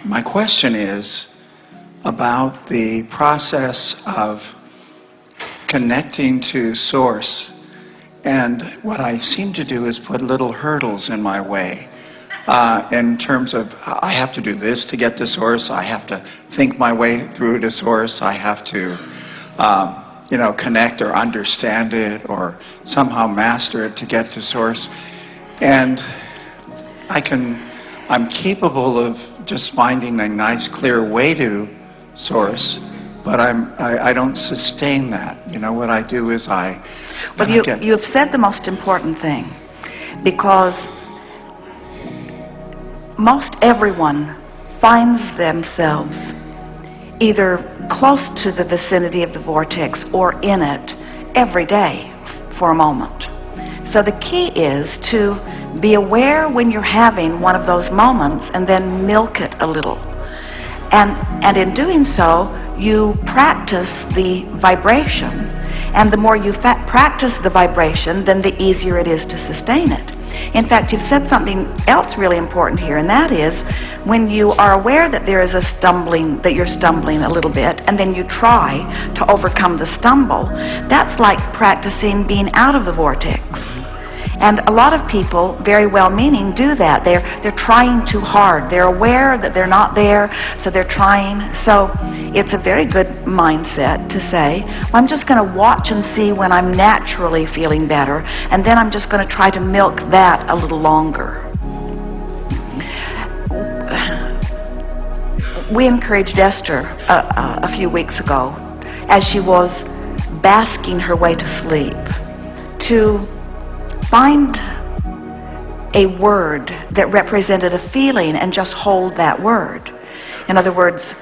My question is about the process of connecting to Source. And what I seem to do is put little hurdles in my way in terms of I have to do this to get to Source. I have to think my way through to Source. I have to connect or understand it or somehow master it to get to Source. And I'm capable of just finding a nice, clear way to Source, but I don't sustain that. What I do is you've said the most important thing, because most everyone finds themselves either close to the vicinity of the vortex or in it every day for a moment. So the key is to be aware when you're having one of those moments and then milk it a little. And in doing so, you practice the vibration. And the more you practice the vibration, then the easier it is to sustain it. In fact, you've said something else really important here, and that is when you are aware that there is that you're stumbling a little bit, and then you try to overcome the stumble, that's like practicing being out of the vortex. And a lot of people, very well-meaning, do that. They're trying too hard. They're aware that they're not there, so they're trying. So it's a very good mindset to say, well, I'm just going to watch and see when I'm naturally feeling better, and then I'm just going to try to milk that a little longer. We encouraged Esther a few weeks ago, as she was basking her way to sleep, to find a word that represented a feeling and just hold that word. In other words,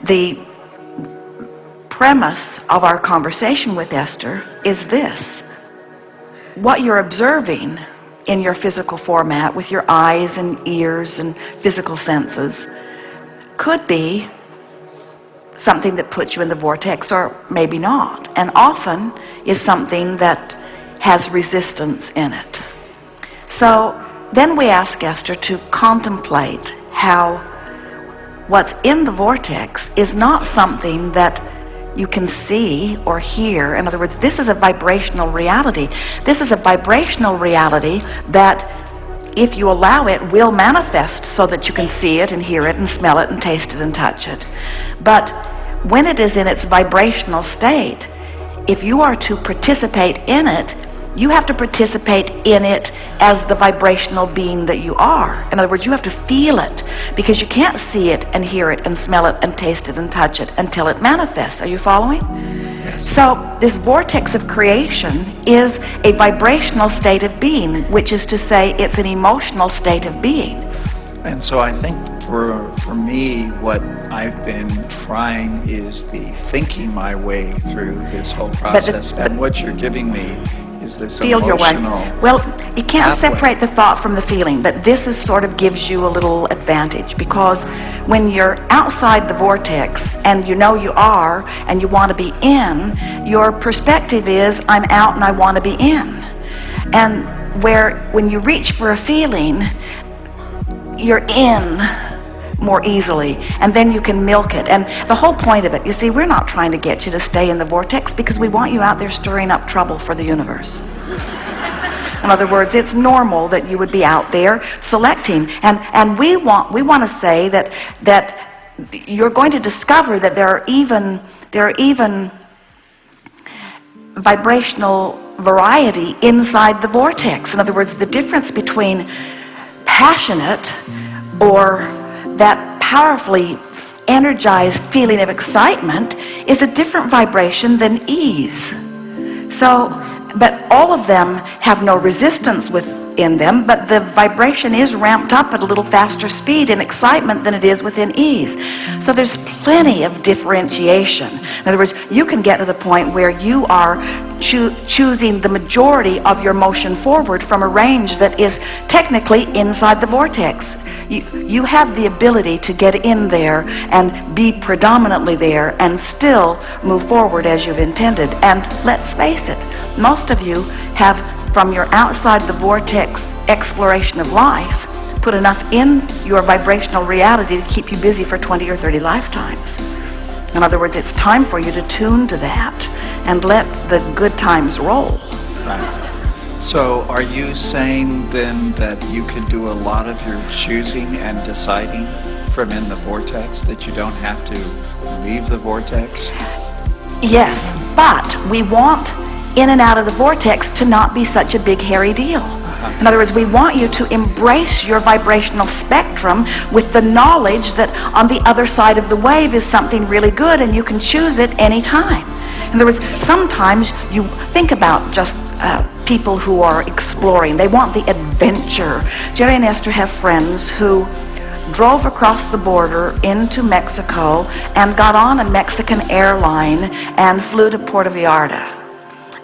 the premise of our conversation with Esther is this: what you're observing in your physical format with your eyes and ears and physical senses could be something that puts you in the vortex, or maybe not, and often is something that has resistance in it. So then we ask Esther to contemplate how what's in the vortex is not something that you can see or hear. In other words, this is a vibrational reality. This is a vibrational reality that, if you allow it, will manifest so that you can see it and hear it and smell it and taste it and touch it. But when it is in its vibrational state, if you are to participate in it, you have to participate in it as the vibrational being that you are. In other words, you have to feel it, because you can't see it and hear it and smell it and taste it and touch it until it manifests. Are you following? Yes. So this vortex of creation is a vibrational state of being, which is to say it's an emotional state of being. And so I think for me, what I've been trying is the thinking my way through this whole process. And what you're giving me is this emotional Well, you can't pathway. separate the thought from the feeling, but this is sort of gives you a little advantage, because when you're outside the vortex and you know you are and you want to be in, your perspective is, I'm out and I want to be in. And when you reach for a feeling, you're in more easily, and then you can milk it. And the whole point of it, you see, we're not trying to get you to stay in the vortex because we want you out there stirring up trouble for the universe. In other words, it's long that you would be out there selecting, and we want to say that you're going to discover that there are even vibrational variety inside the vortex. In other words, the difference between passionate or that powerfully energized feeling of excitement is a different vibration than ease. So, but all of them have no resistance within them, but the vibration is ramped up at a little faster speed in excitement than it is within ease. So there's plenty of differentiation. In other words, you can get to the point where you are choosing the majority of your motion forward from a range that is technically inside the vortex. You have the ability to get in there and be predominantly there and still move forward as you've intended. And let's face it, most of you have, from your outside the vortex exploration of life, put enough in your vibrational reality to keep you busy for 20 or 30 lifetimes. In other words, it's time for you to tune to that and let the good times roll. Right. So are you saying then that you can do a lot of your choosing and deciding from in the vortex, that you don't have to leave the vortex? Yes, but we want in and out of the vortex to not be such a big hairy deal. In other words, we want you to embrace your vibrational spectrum with the knowledge that on the other side of the wave is something really good and you can choose it any time. In other words, sometimes you think about just people who are exploring. They want the adventure. Jerry and Esther have friends who drove across the border into Mexico and got on a Mexican airline and flew to Puerto Vallarta.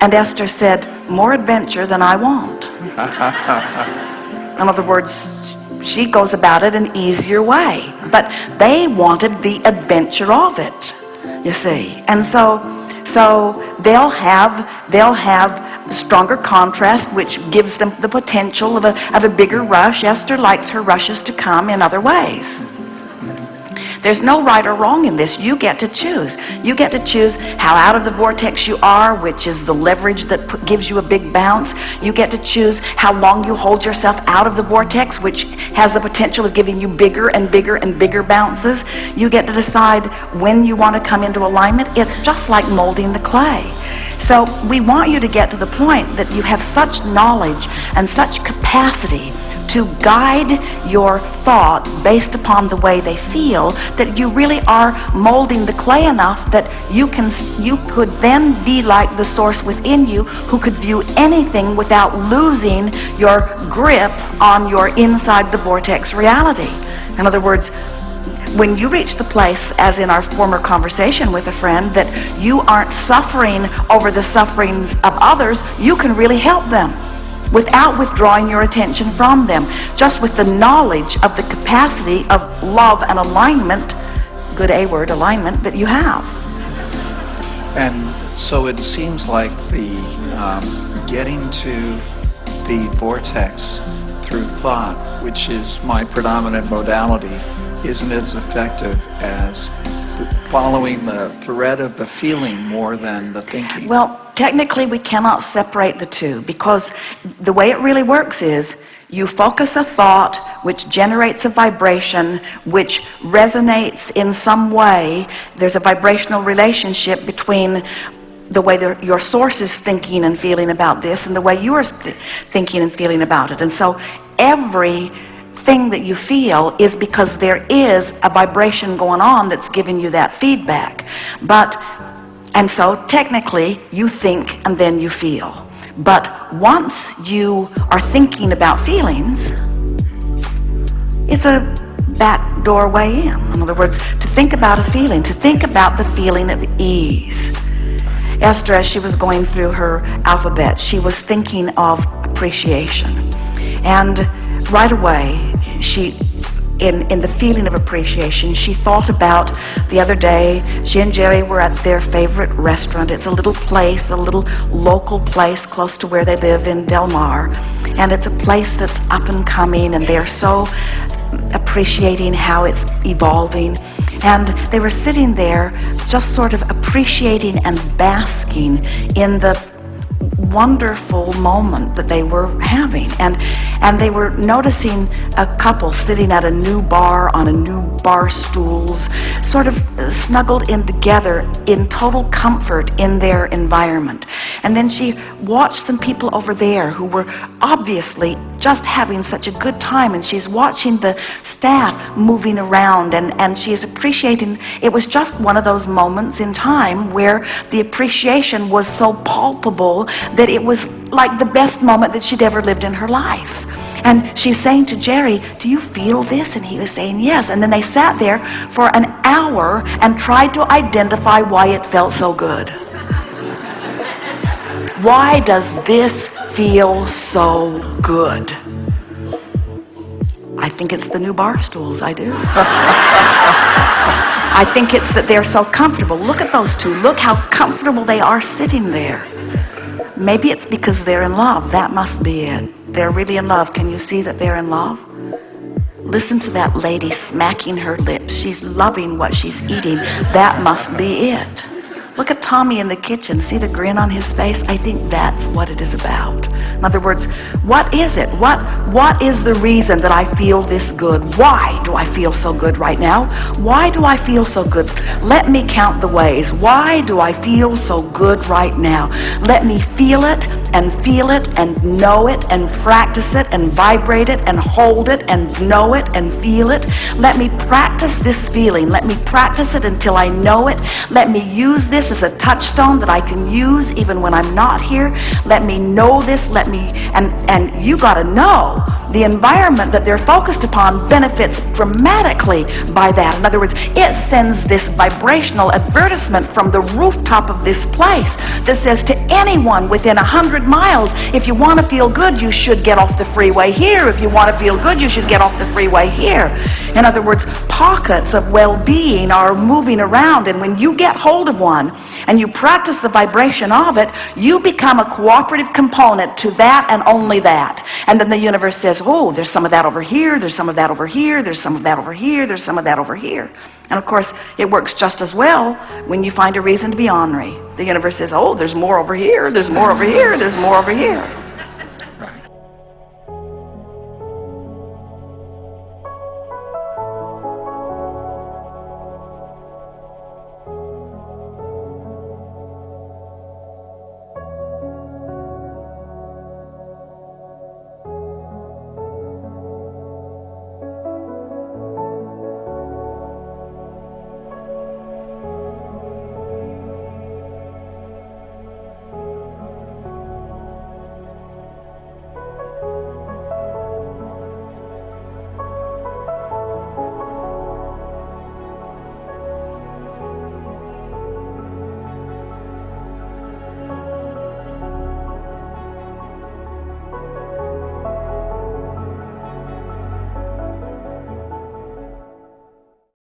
And Esther said, more adventure than I want. In other words, she goes about it an easier way. But they wanted the adventure of it, you see. And so they'll have stronger contrast, which gives them the potential of a bigger rush. Esther likes her rushes to come in other ways. There's no right or wrong in this. You get to choose. You get to choose how out of the vortex you are, which is the leverage that gives you a big bounce. You get to choose how long you hold yourself out of the vortex, which has the potential of giving you bigger and bigger and bigger bounces. You get to decide when you want to come into alignment. It's just like molding the clay. So we want you to get to the point that you have such knowledge and such capacity to guide your thought based upon the way they feel, that you really are molding the clay enough that you could then be like the source within you who could view anything without losing your grip on your inside the vortex reality. In other words, when you reach the place, as in our former conversation with a friend, that you aren't suffering over the sufferings of others, you can really help them without withdrawing your attention from them, just with the knowledge of the capacity of love and alignment, good A word, alignment, that you have. And so it seems like the getting to the vortex through thought, which is my predominant modality, isn't as effective as following the thread of the feeling more than the thinking. Well, technically we cannot separate the two, because the way it really works is you focus a thought which generates a vibration which resonates in some way. There's a vibrational relationship between the way your source is thinking and feeling about this and the way you are thinking and feeling about it. And so every thing that you feel is because there is a vibration going on that's giving you that feedback. And so technically you think and then you feel. But once you are thinking about feelings, it's a back doorway in. In other words, to think about a feeling, to think about the feeling of ease. Esther, as she was going through her alphabet, she was thinking of appreciation. And right away, in the feeling of appreciation, she thought about the other day, she and Jerry were at their favorite restaurant. It's a little place, a little local place close to where they live in Del Mar. And it's a place that's up and coming, and they're so appreciating how it's evolving. And they were sitting there just sort of appreciating and basking in the wonderful moment that they were having. And they were noticing a couple sitting at a new bar on a new bar stools, sort of snuggled in together in total comfort in their environment. And then she watched some people over there who were obviously just having such a good time, and she's watching the staff moving around, and she is appreciating. It was just one of those moments in time where the appreciation was so palpable that it was like the best moment that she'd ever lived in her life. And she's saying to Jerry, do you feel this? And he was saying yes. And then they sat there for an hour and tried to identify why it felt so good. Why does this feel so good? I think it's the new bar stools, I do. I think it's that they're so comfortable. Look at those two. Look how comfortable they are sitting there. Maybe it's because they're in love. That must be it. They're really in love. Can you see that they're in love? Listen to that lady smacking her lips. She's loving what she's eating. That must be it. Look at Tommy in the kitchen. See the grin on his face? I think that's what it is about. In other words, what is it? What is the reason that I feel this good? Why do I feel so good right now? Why do I feel so good? Let me count the ways. Why do I feel so good right now? Let me feel it and know it and practice it and vibrate it and hold it and know it and feel it. Let me practice this feeling. Let me practice it until I know it. Let me use this as a touchstone that I can use even when I'm not here. Let me know this. And you got to know the environment that they're focused upon benefits dramatically by that. In other words, it sends this vibrational advertisement from the rooftop of this place that says to anyone within 100 miles, if you want to feel good, you should get off the freeway here. If you want to feel good, you should get off the freeway here. In other words, pockets of well-being are moving around, and when you get hold of one and you practice the vibration of it, you become a cooperative component to that and only that. And then the universe says, oh, there's some of that over here, there's some of that over here, there's some of that over here, there's some of that over here. And of course, it works just as well when you find a reason to be ornery. The universe says, oh, there's more over here, there's more over here, there's more over here.